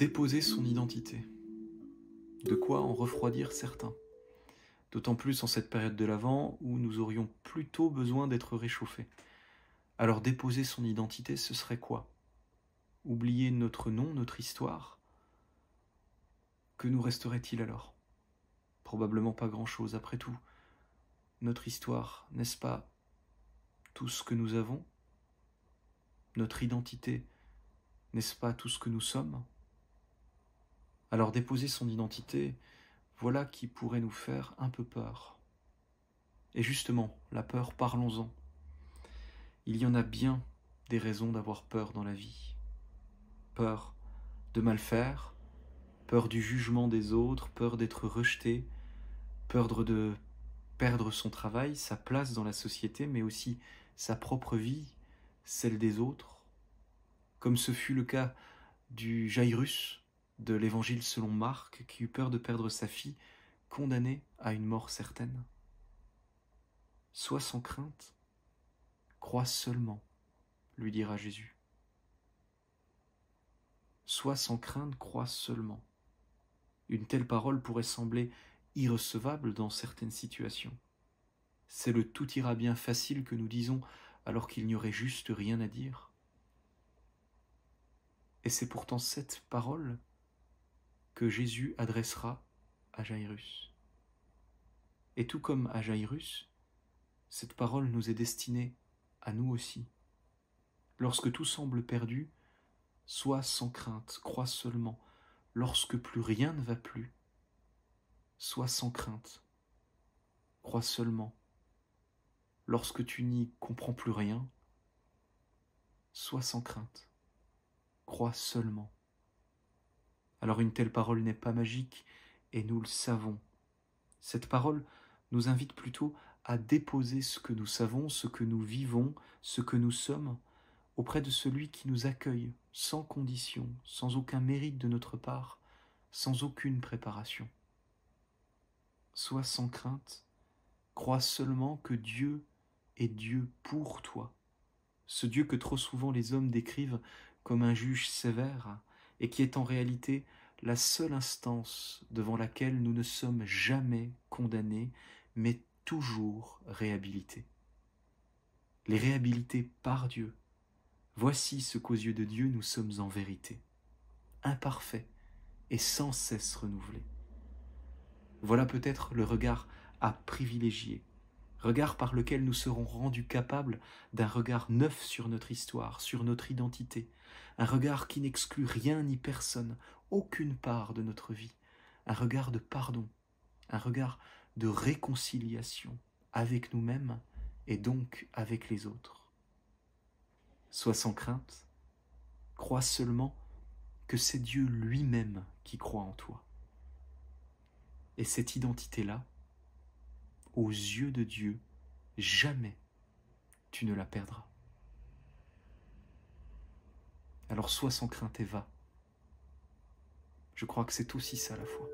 Déposer son identité. De quoi en refroidir certains. D'autant plus en cette période de l'Avent où nous aurions plutôt besoin d'être réchauffés. Alors déposer son identité, ce serait quoi? Oublier notre nom, notre histoire? Que nous resterait-il alors? Probablement pas grand-chose. Après tout, notre histoire, n'est-ce pas tout ce que nous avons? Notre identité, n'est-ce pas tout ce que nous sommes? Alors déposer son identité, voilà qui pourrait nous faire un peu peur. Et justement, la peur, parlons-en. Il y en a bien des raisons d'avoir peur dans la vie. Peur de mal faire, peur du jugement des autres, peur d'être rejeté, peur de perdre son travail, sa place dans la société, mais aussi sa propre vie, celle des autres, comme ce fut le cas du Jairus de l'Évangile selon Marc, qui eut peur de perdre sa fille, condamnée à une mort certaine. Sois sans crainte, crois seulement, lui dira Jésus. Sois sans crainte, crois seulement. Une telle parole pourrait sembler irrecevable dans certaines situations. C'est le tout ira bien facile que nous disons alors qu'il n'y aurait juste rien à dire. Et c'est pourtant cette parole que Jésus adressera à Jairus. Et tout comme à Jairus, cette parole nous est destinée à nous aussi. Lorsque tout semble perdu, sois sans crainte, crois seulement. Lorsque plus rien ne va plus, sois sans crainte, crois seulement. Lorsque tu n'y comprends plus rien, sois sans crainte, crois seulement. Alors une telle parole n'est pas magique, et nous le savons. Cette parole nous invite plutôt à déposer ce que nous savons, ce que nous vivons, ce que nous sommes, auprès de celui qui nous accueille, sans condition, sans aucun mérite de notre part, sans aucune préparation. Sois sans crainte, crois seulement que Dieu est Dieu pour toi, ce Dieu que trop souvent les hommes décrivent comme un juge sévère et qui est en réalité la seule instance devant laquelle nous ne sommes jamais condamnés, mais toujours réhabilités. Les réhabilités par Dieu. Voici ce qu'aux yeux de Dieu nous sommes en vérité, imparfaits et sans cesse renouvelés. Voilà peut-être le regard à privilégier, regard par lequel nous serons rendus capables d'un regard neuf sur notre histoire, sur notre identité, un regard qui n'exclut rien ni personne, aucune part de notre vie, un regard de pardon, un regard de réconciliation avec nous-mêmes et donc avec les autres. Sois sans crainte, crois seulement que c'est Dieu lui-même qui croit en toi. Et cette identité-là, aux yeux de Dieu, jamais tu ne la perdras. Alors sois sans crainte et va. Je crois que c'est aussi ça la foi.